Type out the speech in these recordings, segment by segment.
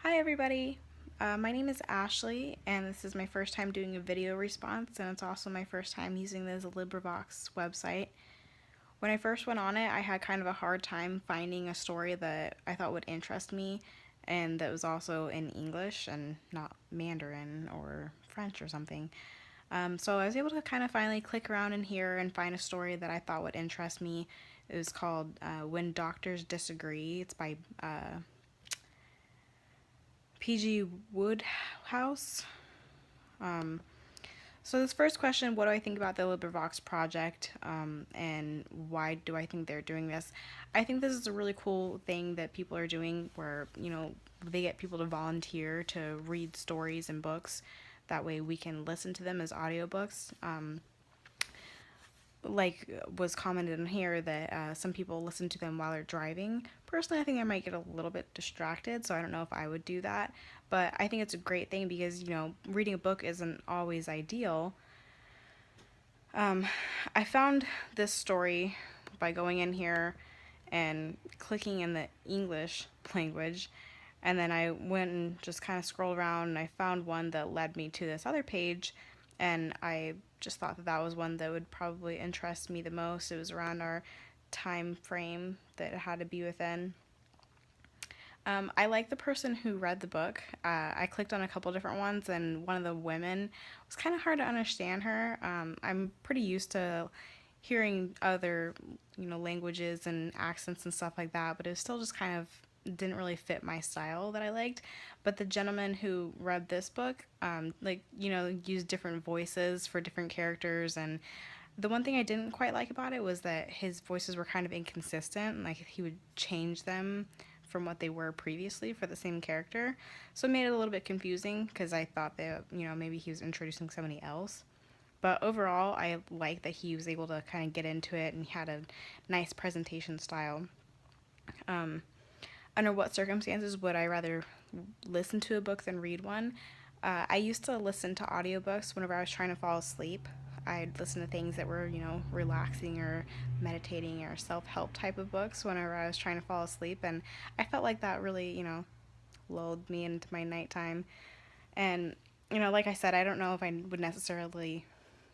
Hi everybody, my name is Ashley and this is my first time doing a video response, and it's also my first time using this Librivox website. When I first went on it, I had kind of a hard time finding a story that I thought would interest me and that was also in English and not Mandarin or French or something. So I was able to kind of finally click around in here and find a story that I thought would interest me. It was called When Doctors Disagree. It's by PG Woodhouse. Um, so this first question, what do I think about the LibriVox project, and why do I think they're doing this? I think this is a really cool thing that people are doing where, they get people to volunteer to read stories and books. That way we can listen to them as audiobooks. Like was commented in here that some people listen to them while they're driving. Personally, I think I might get a little bit distracted, so I don't know if I would do that. But I think it's a great thing because, reading a book isn't always ideal. Um, I found this story by going in here and clicking in the English language. And then I went and just kind of scrolled around and I found one that led me to this other page. And I just thought that that was one that would probably interest me the most. It was around our time frame that it had to be within. I like the person who read the book. I clicked on a couple different ones, and one of the women was kind of hard to understand her. I'm pretty used to hearing other, languages and accents and stuff like that, but it was still just kind of didn't really fit my style that I liked. But the gentleman who read this book, used different voices for different characters, and the one thing I didn't quite like about it was that his voices were kind of inconsistent. Like he would change them from what they were previously for the same character. So it made it a little bit confusing because I thought that, maybe he was introducing somebody else. But overall, I like that he was able to kind of get into it and he had a nice presentation style. Um, Under what circumstances would I rather listen to a book than read one? I used to listen to audiobooks whenever I was trying to fall asleep. I'd listen to things that were, relaxing or meditating or self help type of books whenever I was trying to fall asleep. And I felt like that really, lulled me into my nighttime. And, like I said, I don't know if I would necessarily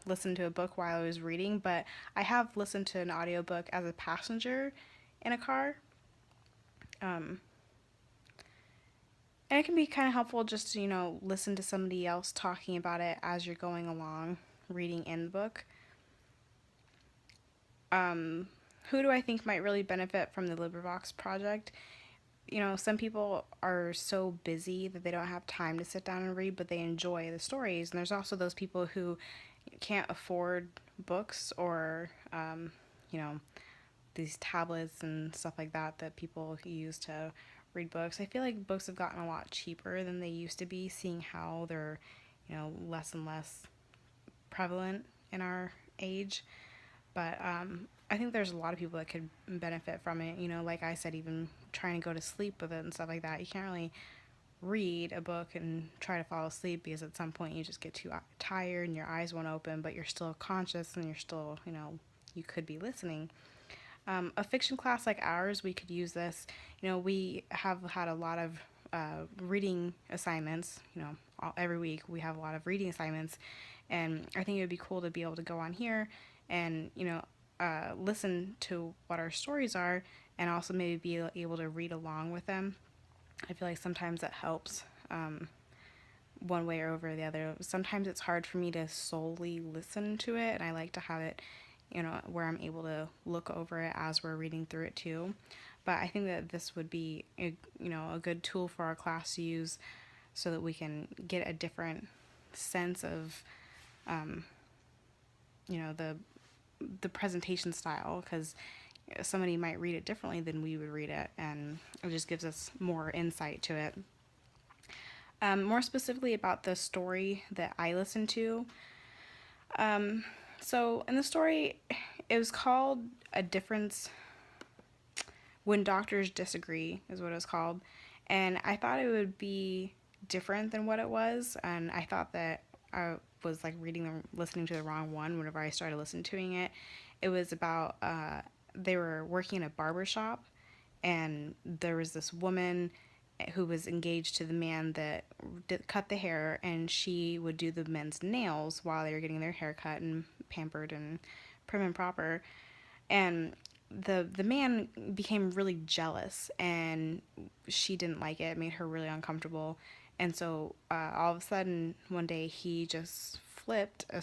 listen to a book while I was reading, but I have listened to an audiobook as a passenger in a car. Um, And it can be kind of helpful just to, listen to somebody else talking about it as you're going along reading in the book. Um, who do I think might really benefit from the LibriVox project? Some people are so busy that they don't have time to sit down and read, but they enjoy the stories. And there's also those people who can't afford books or, you know, these tablets and stuff like that that people use to read books. I feel like books have gotten a lot cheaper than they used to be, seeing how they're, less and less prevalent in our age. But I think there's a lot of people that could benefit from it. Like I said, even trying to go to sleep with it and stuff like that. You can't really read a book and try to fall asleep because at some point you just get too tired and your eyes won't open, but you're still conscious and you're still, you could be listening. A fiction class like ours, we could use this. We have had a lot of reading assignments. Every week we have a lot of reading assignments, and I think it would be cool to be able to go on here and listen to what our stories are, and also maybe be able to read along with them. I feel like sometimes that helps. One way or over the other. Sometimes it's hard for me to solely listen to it, and I like to have it, where I'm able to look over it as we're reading through it too. But I think that this would be a good tool for our class to use so that we can get a different sense of um, the presentation style, because somebody might read it differently than we would read it, and it just gives us more insight to it. More specifically about the story that I listened to. Um, so in the story, it was called A Difference When Doctors Disagree, is what it was called. And I thought it would be different than what it was. And I thought that I was like listening to the wrong one whenever I started listening to it. It was about, they were working in a barber shop, and there was this woman who was engaged to the man that cut the hair, and she would do the men's nails while they were getting their hair cut and pampered and prim and proper. And the man became really jealous, and she didn't like it. It made her really uncomfortable. And so all of a sudden one day he just flipped a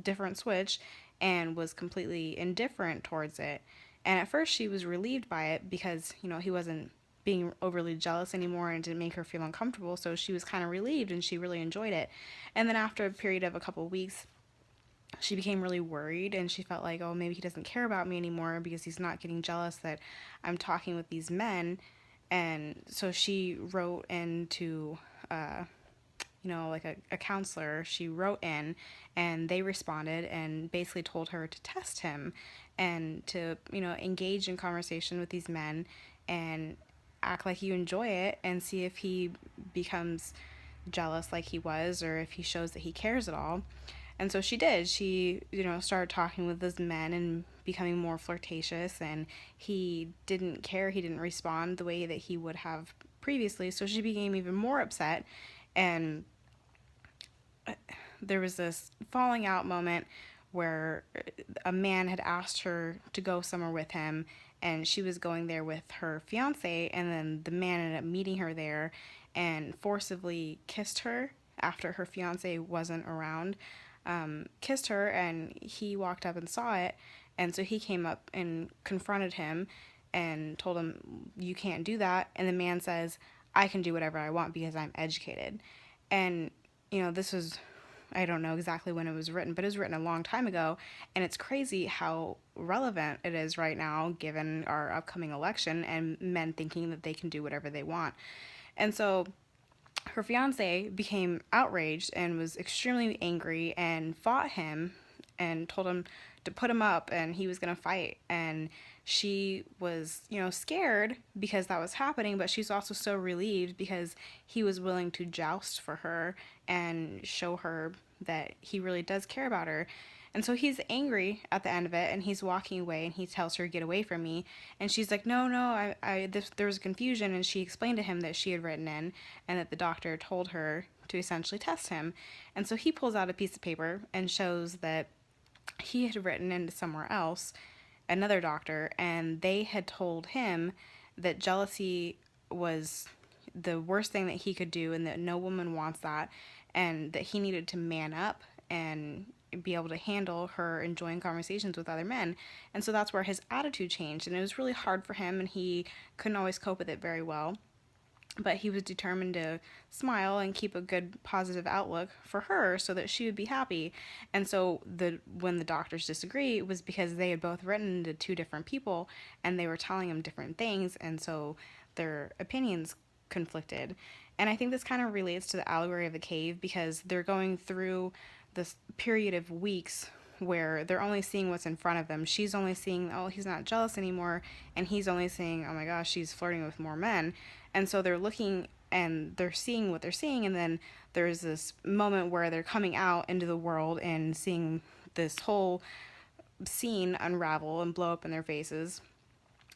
different switch and was completely indifferent towards it. And at first she was relieved by it because, he wasn't being overly jealous anymore and didn't make her feel uncomfortable. So she was kind of relieved and she really enjoyed it. And then after a period of a couple of weeks, she became really worried and she felt like, oh, maybe he doesn't care about me anymore because he's not getting jealous that I'm talking with these men. And so she wrote into, like a counselor. She wrote in and they responded and basically told her to test him and to, engage in conversation with these men and act like you enjoy it and see if he becomes jealous like he was or if he shows that he cares at all. And so she did. She, started talking with those men and becoming more flirtatious, and he didn't care. He didn't respond the way that he would have previously. So she became even more upset, and there was this falling out moment where a man had asked her to go somewhere with him, and she was going there with her fiance, and then the man ended up meeting her there and forcibly kissed her after her fiance wasn't around. Kissed her, and he walked up and saw it, and so he came up and confronted him and told him, you can't do that. And the man says, I can do whatever I want because I'm educated. And this was, I don't know exactly when it was written, but it was written a long time ago, and it's crazy how relevant it is right now given our upcoming election and men thinking that they can do whatever they want. And so her fiance became outraged and was extremely angry and fought him and told him to put him up and he was going to fight. And she was, scared because that was happening, but she's also so relieved because he was willing to joust for her and show her that he really does care about her. And so he's angry at the end of it, and he's walking away, and he tells her, get away from me. And she's like, no, there was confusion. And she explained to him that she had written in and that the doctor told her to essentially test him. And so he pulls out a piece of paper and shows that he had written into somewhere else, another doctor, and they had told him that jealousy was the worst thing that he could do and that no woman wants that, and that he needed to man up and be able to handle her enjoying conversations with other men. And so that's where his attitude changed, and it was really hard for him, and he couldn't always cope with it very well, but he was determined to smile and keep a good positive outlook for her so that she would be happy. And so when the doctors disagree, it was because they had both written to two different people and they were telling him different things, and so their opinions conflicted. And I think this kind of relates to the allegory of the cave because they're going through this period of weeks where they're only seeing what's in front of them. She's only seeing, oh, he's not jealous anymore, and he's only seeing, oh my gosh, she's flirting with more men. And so they're looking and they're seeing what they're seeing, and then there's this moment where they're coming out into the world and seeing this whole scene unravel and blow up in their faces.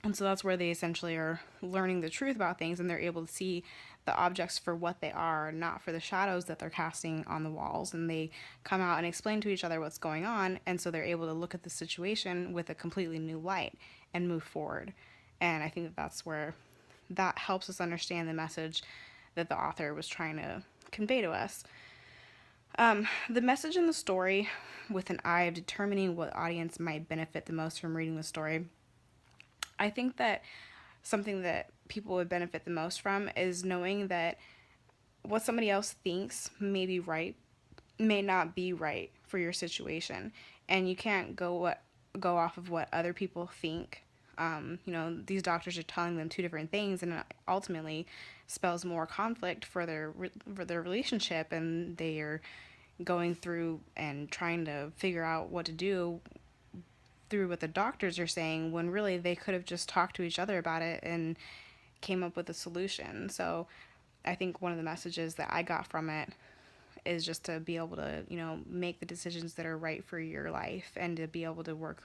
And so that's where they essentially are learning the truth about things, and they're able to see the objects for what they are, not for the shadows that they're casting on the walls. And they come out and explain to each other what's going on, and so they're able to look at the situation with a completely new light and move forward. And I think that that's where that helps us understand the message that the author was trying to convey to us. The message in the story, with an eye of determining what audience might benefit the most from reading the story, I think that something that people would benefit the most from is knowing that what somebody else thinks may be right may not be right for your situation, and you can't go off of what other people think. These doctors are telling them two different things, and it ultimately spells more conflict for their relationship, and they are going through and trying to figure out what to do through what the doctors are saying, when really they could have just talked to each other about it and came up with a solution. So I think one of the messages that I got from it is just to be able to, make the decisions that are right for your life and to be able to work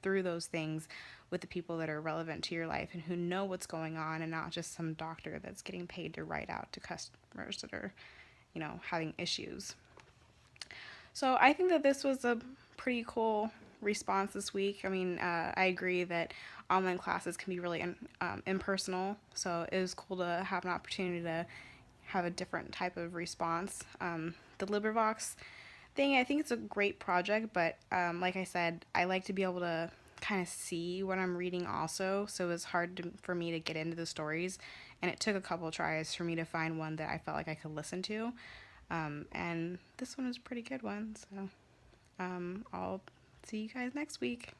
through those things with the people that are relevant to your life and who know what's going on, and not just some doctor that's getting paid to write out to customers that are, having issues. So I think that this was a pretty cool response this week. I mean, I agree that online classes can be really impersonal, so it was cool to have an opportunity to have a different type of response. The Librivox thing, I think it's a great project, but like I said, I like to be able to kind of see what I'm reading also, so it was hard for me to get into the stories, and it took a couple tries for me to find one that I felt like I could listen to. And this one is a pretty good one, so I'll see you guys next week.